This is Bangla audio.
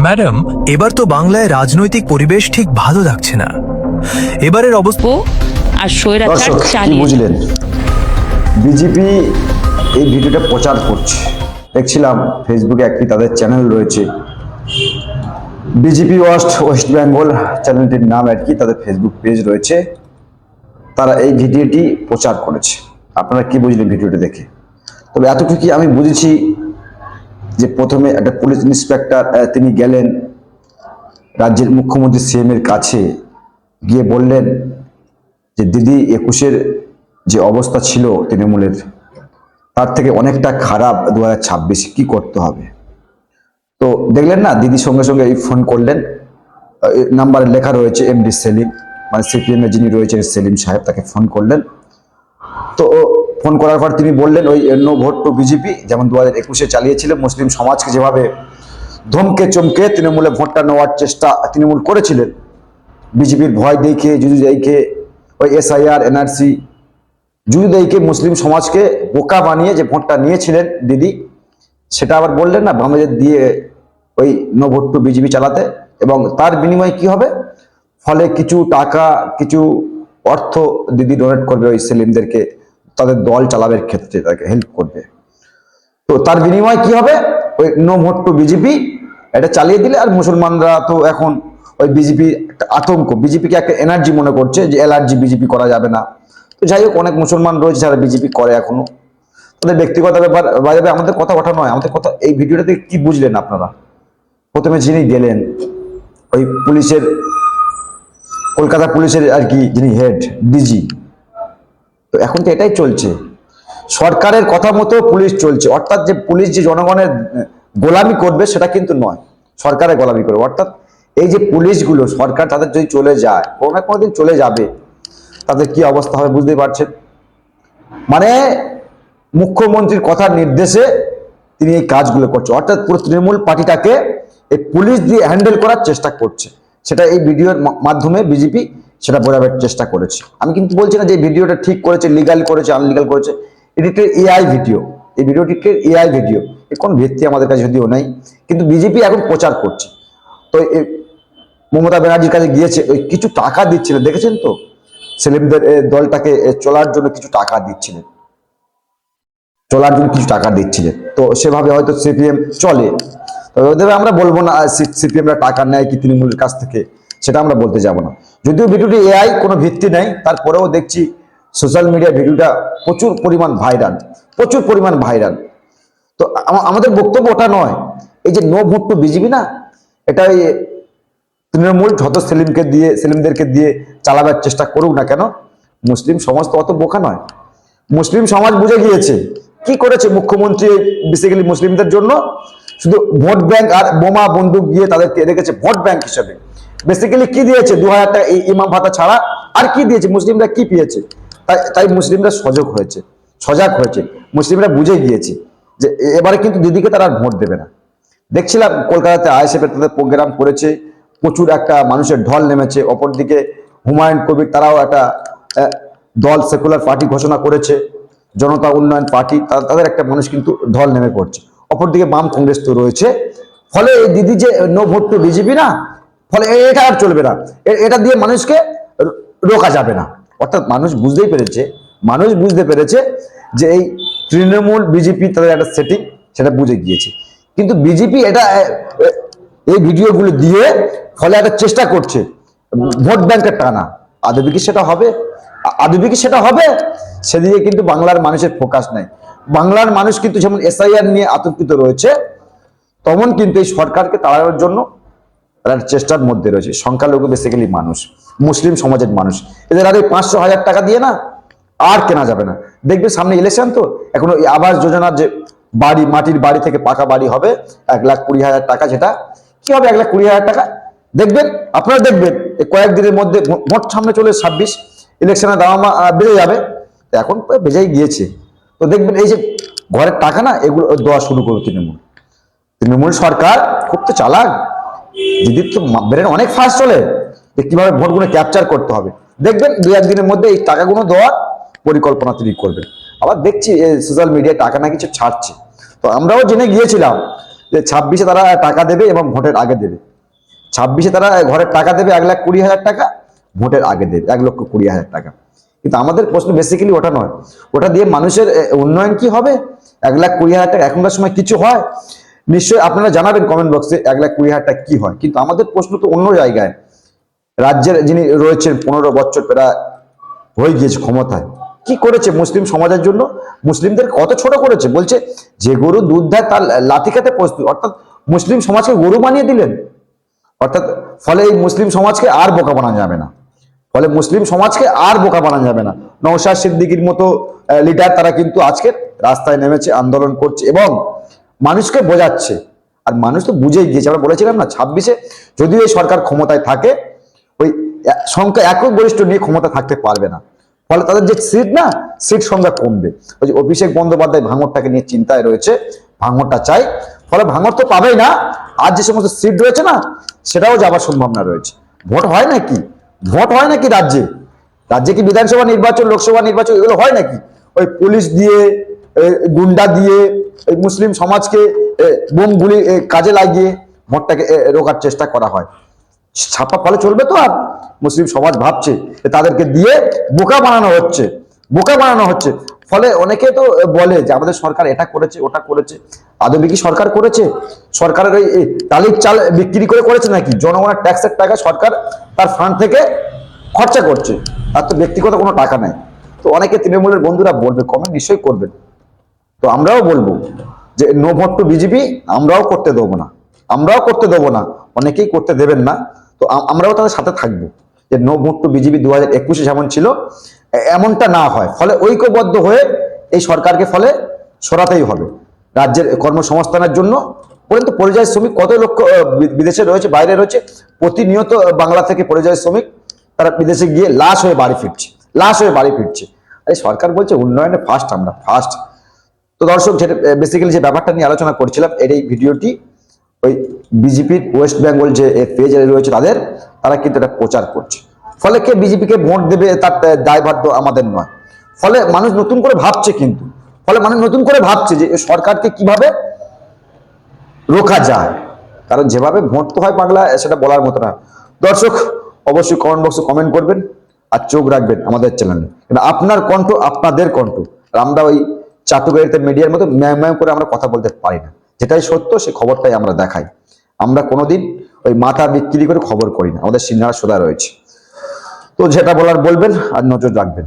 ম্যাডাম, এবার তো বাংলায় রাজনৈতিক পরিবেশ ঠিক ভালো লাগছে না। এবারের অবস্থা আর স্বৈরাচার দর্শক কি চালিয়ে বুঝলেন? বিজেপি এই ভিডিওটা প্রচার করছে, দেখছিলাম ফেসবুকে একটি তাদের চ্যানেল রয়েছে, বিজেপি ওয়েস্ট বেঙ্গল চ্যানেলটির নাম আর কি, তাদের ফেসবুক পেজ রয়েছে, তারা এই ভিডিওটি প্রচার করেছে। আপনারা কি বুঝলেন ভিডিওটি দেখে? তবে এতটুকু আমি বুঝেছি যে প্রথমে একটা পুলিশ ইন্সপেক্টর তিনি গেলেন রাজ্যের মুখ্যমন্ত্রী সিএম এর কাছে, গিয়ে বললেন যে দিদি 21-এর যে অবস্থা ছিল তৃণমূলের, তার থেকে অনেকটা খারাপ 2026 কি করতে হবে। তো দেখলেন না, দিদির সঙ্গে সঙ্গে এই ফোন করলেন, নাম্বারে লেখা রয়েছে এমডি সেলিম, মানে সিপিএম এর যিনি রয়েছেন সেলিম সাহেব, তাকে ফোন করলেন। তো ফোন করার পর তিনি বললেন ওই নো ভোট টু বিজেপি, যেমন 2021-এ চালিয়েছিল, মুসলিম সমাজকে যেভাবে ধমকে চমকে তৃণমূলে ভোটটা নেওয়ার চেষ্টা তৃণমূল করেছিলেন, বিজেপির ভয় দেখে জুজু দেখে ওই এসআইআর এনআরসি জুজু দেখে মুসলিম সমাজকে বোকা বানিয়ে যে ভোটটা নিয়েছিলেন দিদি, সেটা আবার বললেন না বামেদের দিয়ে ওই নো ভোট টু বিজেপি চালাতে, এবং তার বিনিময়ে কি হবে, ফলে কিছু টাকা কিছু অর্থ দিদি ডোনেট করবে ওই সেলিমদেরকে, তাদের দল চালাবের ক্ষেত্রে তাকে হেল্প করবে। তো তার বিনিময়ে কি হবে, ওই নো ভোট টু বিজেপি এটা চালিয়ে দিলে, আর মুসলমানরা তো এখন ওই বিজেপি একটা আতঙ্ক, বিজেপিকে একটা এনার্জি মনে করছে যে এলার্জি বিজেপি করা যাবে না। তো যাই হোক, অনেক মুসলমান রয়েছে যারা বিজেপি করে এখনো, তাদের ব্যক্তিগত ব্যাপার, বাইরে আমাদের কথা ওঠা নয়, আমাদের কথা এই ভিডিওটাতে কি বুঝলেন আপনারা? প্রথমে যিনি গেলেন ওই পুলিশের, কলকাতা পুলিশের আর কি যিনি হেড ডিজি, তো এখন তো এটাই চলছে, সরকারের কথা মতো পুলিশ চলছে, অর্থাৎ যে পুলিশ যে জনগণের গোলামি করবে সেটা কিন্তু নয়, সরকারের গোলামি করবে। অর্থাৎ এই যে পুলিশগুলো, সরকার তাদের যদি চলে যায়, কোনো না কোনোদিন চলে যাবে, তাদের কি অবস্থা হবে বুঝতেই পারছেন। মানে মুখ্যমন্ত্রীর কথার নির্দেশে তিনি এই কাজগুলো করছে, অর্থাৎ পুরো তৃণমূল পার্টিটাকে এই পুলিশ দিয়ে হ্যান্ডেল করার চেষ্টা করছে, সেটা এই ভিডিওর মাধ্যমে বিজেপি সেটা বোঝাবার চেষ্টা করেছে। আমি কিন্তু বলছি না যে ভিডিওটা ঠিক করেছে, লিগাল করেছে, আনলিগাল করেছে, এটি এআই ভিডিও, এই ভিডিওটিকে এআই ভিডিও, এর কোনো ভিত্তি আমাদের কাছে যদিও নেই, কিন্তু বিজেপি এখন প্রচার করছে। তো মমতা ব্যানার্জির কাছে গিয়েছে, ওই কিছু টাকা দিচ্ছিলেন, দেখেছেন তো, সেলিমদের দলটাকে চলার জন্য কিছু টাকা দিচ্ছিলেন, চলার জন্য কিছু টাকা দিচ্ছিলেন। তো সেভাবে হয়তো সিপিএম চলে, তবে ওদের আমরা বলবো না সিপিএমরা টাকা নেয় কি তৃণমূলের কাছ থেকে, সেটা আমরা বলতে যাব না। যদিও ভিডিওটি এআই, কোনো ভিত্তি নেই, তারপরেও দেখছি সোশ্যাল মিডিয়া ভিডিওটা প্রচুর পরিমাণ ভাইরাল, প্রচুর পরিমাণ ভাইরাল। তো আমাদের বক্তব্য ওটা নয়, এই যে নো ভোট টু বিজেপি না, এটা তৃণমূল যত সেলিমদেরকে দিয়ে চালাবার চেষ্টা করুক না কেন, মুসলিম সমাজ তো অত বোকা নয়, মুসলিম সমাজ বুঝে গিয়েছে কি করেছে মুখ্যমন্ত্রী বেসিক্যালি মুসলিমদের জন্য, শুধু ভোট ব্যাংক আর বোমা বন্দুক দিয়ে তাদেরকে রেখেছে ভোট ব্যাংক হিসেবে। বেসিক্যালি কি দিয়েছে, 2000 টাকা ইমাম ভাতা ছাড়া আর কি দিয়েছে, মুসলিমরা কি পেয়েছে? তাই মুসলিমরা সজাগ হয়েছে, মুসলিমরা বুঝে গিয়েছে যে এবারে কিন্তু দিদিকে তারা ভোট দেবে না। দেখছিলাম কলকাতাতে আইএসএফ তাদের প্রোগ্রাম করেছে, প্রচুর একটা মানুষের ঢল নেমেছে, অপরদিকে হুমায়ুন কবির তারাও একটা দল সেকুলার পার্টি ঘোষণা করেছে, জনতা উন্নয়ন পার্টি, তাদের একটা মানুষ কিন্তু ঢল নেমে পড়ছে, অপরদিকে বাম কংগ্রেস তো রয়েছে। ফলে এই দিদি যে নো ভোট টু বিজেপি না, ফলে এটা আর চলবে না, এটা দিয়ে মানুষকে রোকা যাবে না। অর্থাৎ মানুষ বুঝতে পেরেছে যে এই তৃণমূল বিজেপি তাদের একটা সেটিং, সেটা বুঝে গিয়েছে। কিন্তু বিজেপি এটা এই ভিডিওগুলো দিয়ে ফলে একটা চেষ্টা করছে ভোট ব্যাংকের টানা, আদবে কি সেটা হবে? সেদিকে কিন্তু বাংলার মানুষের ফোকাস নাই। বাংলার মানুষ কিন্তু যেমন এসআইআর নিয়ে আতঙ্কিত রয়েছে, তেমন কিন্তু এই সরকারকে তাড়ানোর জন্য চেষ্টার মধ্যে রয়েছে সংখ্যালঘু বেসিক্যালি মানুষ, মুসলিম সমাজের মানুষ, এদের আর 500,000 টাকা দিয়ে না আর কেনা যাবে না। দেখবে সামনে ইলেকশন, তো এখন আবাস যোজনার যে বাড়ি, মাটির বাড়ি থেকে পাকা বাড়ি হবে 1,20,000 টাকা, যেটা কি হবে 1,20,000 টাকা, আপনারা দেখবেন কয়েকদিনের মধ্যে ভোট সামনে চলে, 26 ইলেকশনের দাম বেড়ে যাবে, এখন বেজেই গিয়েছে। তো দেখবেন এই যে ঘরের টাকা না, এগুলো দেওয়া শুরু করবে তৃণমূল সরকার, খুব তো চালাক, দিদির তো ব্রেন অনেক ফাস্ট চলে, যে কিভাবে ভোটগুলো ক্যাপচার করতে হবে। দেখবেন 2-1 দিনের মধ্যে এই টাকাগুলো দেওয়ার পরিকল্পনা তিনি করবেন। আবার দেখছি সোশ্যাল মিডিয়ায় টাকা না কিছু ছাড়ছে, তো আমরাও জেনে গিয়েছিলাম যে 26-এ তারা টাকা দেবে এবং ভোটের আগে দেবে। 26-এ তারা ঘরের টাকা দেবে 1,20,000 টাকা, ভোটের আগে দেবে 1,20,000 টাকা। কিন্তু আমাদের প্রশ্ন বেসিক্যালি ওটা নয়, ওটা দিয়ে মানুষের উন্নয়ন কি হবে? 1,20,000 টাকা এখনকার সময় কিছু হয়? নিশ্চয়ই আপনারা জানাবেন কমেন্ট বক্সে 1,20,000 টাকা কি হয়। কিন্তু আমাদের প্রশ্ন তো অন্য জায়গায়। রাজ্যের যিনি রয়েছেন 15 বছর প্রায় হয়ে গিয়েছে ক্ষমতায়, কি করেছে মুসলিম সমাজের জন্য? মুসলিমদের কত ছোট করেছে। বলছে যে গরু দুধ দেয় তার লাথি খেতে প্রস্তুত, অর্থাৎ মুসলিম সমাজকে গরু বানিয়ে দিলেন। অর্থাৎ ফলে এই মুসলিম সমাজকে আর বোকা বানানো যাবে না, ফলে মুসলিম সমাজকে আর বোকা বানানো যাবে না। নওশাদ সিদ্দিকীর মতো লিডার তারা কিন্তু আজকে রাস্তায় নেমেছে, আন্দোলন করছে এবং মানুষকে বোঝাচ্ছে। আর মানুষ তো বুঝেই গিয়েছে। আমরা বলেছিলাম না 26-এ যদিও এই সরকার ক্ষমতায় থাকে, ওই সংখ্যা একক গরিষ্ঠ নিয়ে ক্ষমতা থাকতে পারবে না। ফলে তাদের যে সিট না, সিট সংখ্যা কমবে। ওই যে অভিষেক বন্দ্যোপাধ্যায় ভাঙরটাকে নিয়ে চিন্তায় রয়েছে, ভাঙরটা চাই, ফলে ভাঙর তো পাবেই না। আর যে সমস্ত সিট রয়েছে না, সেটাও যাবার সম্ভাবনা রয়েছে। ভোট হয় নাকি? ভোট হয় নাকি রাজ্যে? রাজ্যে কি বিধানসভা নির্বাচন, লোকসভা নির্বাচন এগুলো হয় নাকি? ওই পুলিশ দিয়ে, গুন্ডা দিয়ে, এই মুসলিম সমাজকে বোম গুলি কাজে লাগিয়ে ভোটটাকে রোকার চেষ্টা করা হয়। ছাপা ফলে চলবে তো? আর মুসলিম সমাজ ভাবছে যে তাদেরকে দিয়ে বোকা বানানো হচ্ছে, বোকা বানানো হচ্ছে। ফলে অনেকে তো বলে যে আমাদের সরকার এটা করেছে ওটা করেছে। আদৌ কি সরকার করেছে? সরকারের এই টালির চাল বিক্রি করে করেছে নাকি? জনগণের ট্যাক্সের টাকা সরকার তার ফান্ড থেকে খরচা করছে, আর তো ব্যক্তিগত কোনো টাকা নেই। তো অনেকে তৃণমূলের বন্ধুরা বলবে, কমেন্ট নিশ্চয়ই করবেন। তো আমরাও বলবো যে নো ভোট টু বিজেপি আমরাও করতে দেবো না, আমরাও করতে দেবো না। অনেকেই করতে দেবেন না, তো আমরাও তাদের সাথে থাকবো যে নো ভোট টু বিজেপি 2021-এ যেমন ছিল এমনটা না হয়। ফলে ঐক্যবদ্ধ হয়ে এই সরকারকে ফলে সরাতেই হবে রাজ্যের কর্মসংস্থানের জন্য। পর্যন্ত পরিযায়ী শ্রমিক কত লক্ষ বিদেশে রয়েছে, বাইরে রয়েছে, প্রতিনিয়ত বাংলা থেকে পরিযায়ী শ্রমিক তারা বিদেশে গিয়ে লাশ হয়ে বাড়ি ফিরছে, লাশ হয়ে বাড়ি ফিরছে। এই সরকার বলছে উন্নয়নে ফার্স্ট, আমরা ফার্স্ট। তো দর্শক, যেটা বেসিক্যালি যে ব্যাপারটা নিয়ে আলোচনা করছিলাম, এই ভিডিওটি ওই বিজেপির ওয়েস্ট বেঙ্গল যে পেজ রয়েছে তারা কিন্তু এটা প্রচার করছে। ফলে কে বিজেপিকে ভোট দেবে তার দায়ভার তো আমাদের নয়। ফলে মানুষ নতুন করে ভাবছে, কিন্তু ফলে মানুষ নতুন করে ভাবছে যে সরকারকে কিভাবে রোকা যায়। কারণ যেভাবে ভোট তো হয় বাংলায়, সেটা বলার মতো না। দর্শক, অবশ্যই কমেন্ট বক্সে কমেন্ট করবেন আর চোখ রাখবেন আমাদের চ্যানেলে। আপনার কণ্ঠ আপনাদের কণ্ঠ। আমরা ওই চাটুকারিতে মিডিয়ার মতো ম্যাম করে আমরা কথা বলতে পারি না। যেটাই সত্য সেই খবরটাই আমরা দেখাই। আমরা কোনোদিন ওই মাথা বিক্রি করে খবর করি না, আমাদের সিনারা সোজা রয়েছে। তো যেটা বলার বলবেন আর নজর রাখবেন।